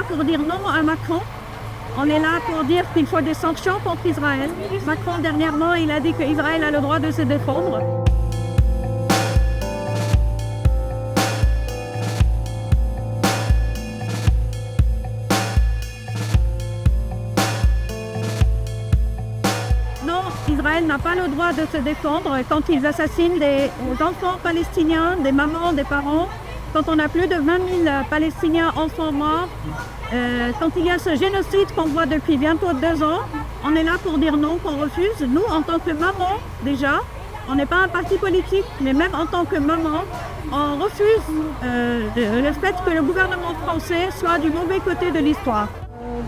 pour dire non à Macron. On est là pour dire qu'il faut des sanctions contre Israël. Macron, dernièrement, il a dit qu'Israël a le droit de se défendre. Non, Israël n'a pas le droit de se défendre quand ils assassinent des enfants palestiniens, des mamans, des parents. Quand on a plus de 20 000 Palestiniens enfants morts, quand il y a ce génocide qu'on voit depuis bientôt 2 ans, on est là pour dire non, qu'on refuse. Nous, en tant que maman, déjà, on n'est pas un parti politique, mais même en tant que maman, on refuse le fait que le gouvernement français soit du mauvais côté de l'histoire.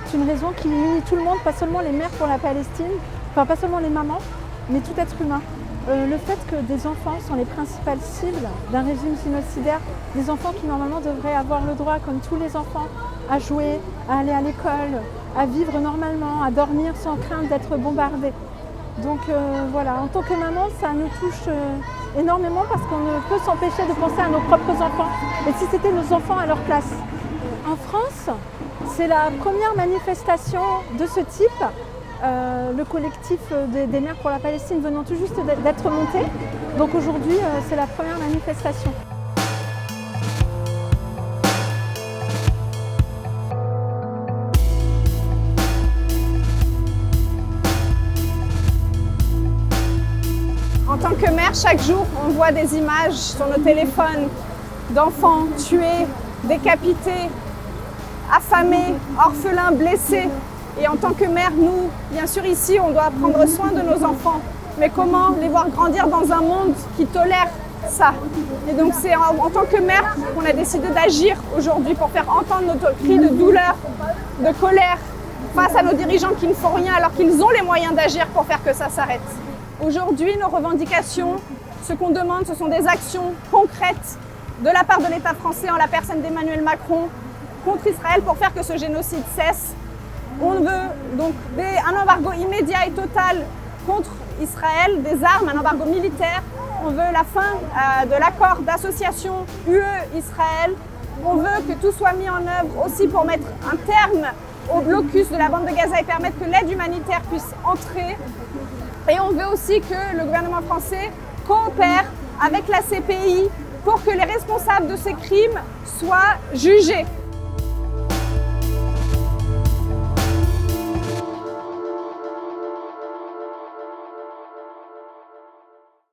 C'est une raison qui unit tout le monde, pas seulement les mères pour la Palestine, enfin pas seulement les mamans, mais tout être humain. Le fait que des enfants sont les principales cibles d'un régime génocidaire, des enfants qui normalement devraient avoir le droit, comme tous les enfants, à jouer, à aller à l'école, à vivre normalement, à dormir sans crainte d'être bombardés. Donc voilà, en tant que maman, ça nous touche énormément parce qu'on ne peut s'empêcher de penser à nos propres enfants. Et si c'était nos enfants à leur place. En France, c'est la première manifestation de ce type. Le collectif des mères pour la Palestine venant tout juste d'être monté. Donc aujourd'hui, c'est la première manifestation. En tant que mère, chaque jour, on voit des images sur nos téléphones d'enfants tués, décapités, affamés, orphelins, blessés. Et en tant que mère, nous, bien sûr, ici, on doit prendre soin de nos enfants. Mais comment les voir grandir dans un monde qui tolère ça? Et donc, c'est en tant que mère qu'on a décidé d'agir aujourd'hui pour faire entendre notre cri de douleur, de colère face à nos dirigeants qui ne font rien alors qu'ils ont les moyens d'agir pour faire que ça s'arrête. Aujourd'hui, nos revendications, ce qu'on demande, ce sont des actions concrètes de la part de l'État français en la personne d'Emmanuel Macron contre Israël pour faire que ce génocide cesse. On veut donc un embargo immédiat et total contre Israël, des armes, un embargo militaire. On veut la fin de l'accord d'association UE-Israël. On veut que tout soit mis en œuvre aussi pour mettre un terme au blocus de la bande de Gaza et permettre que l'aide humanitaire puisse entrer. Et on veut aussi que le gouvernement français coopère avec la CPI pour que les responsables de ces crimes soient jugés.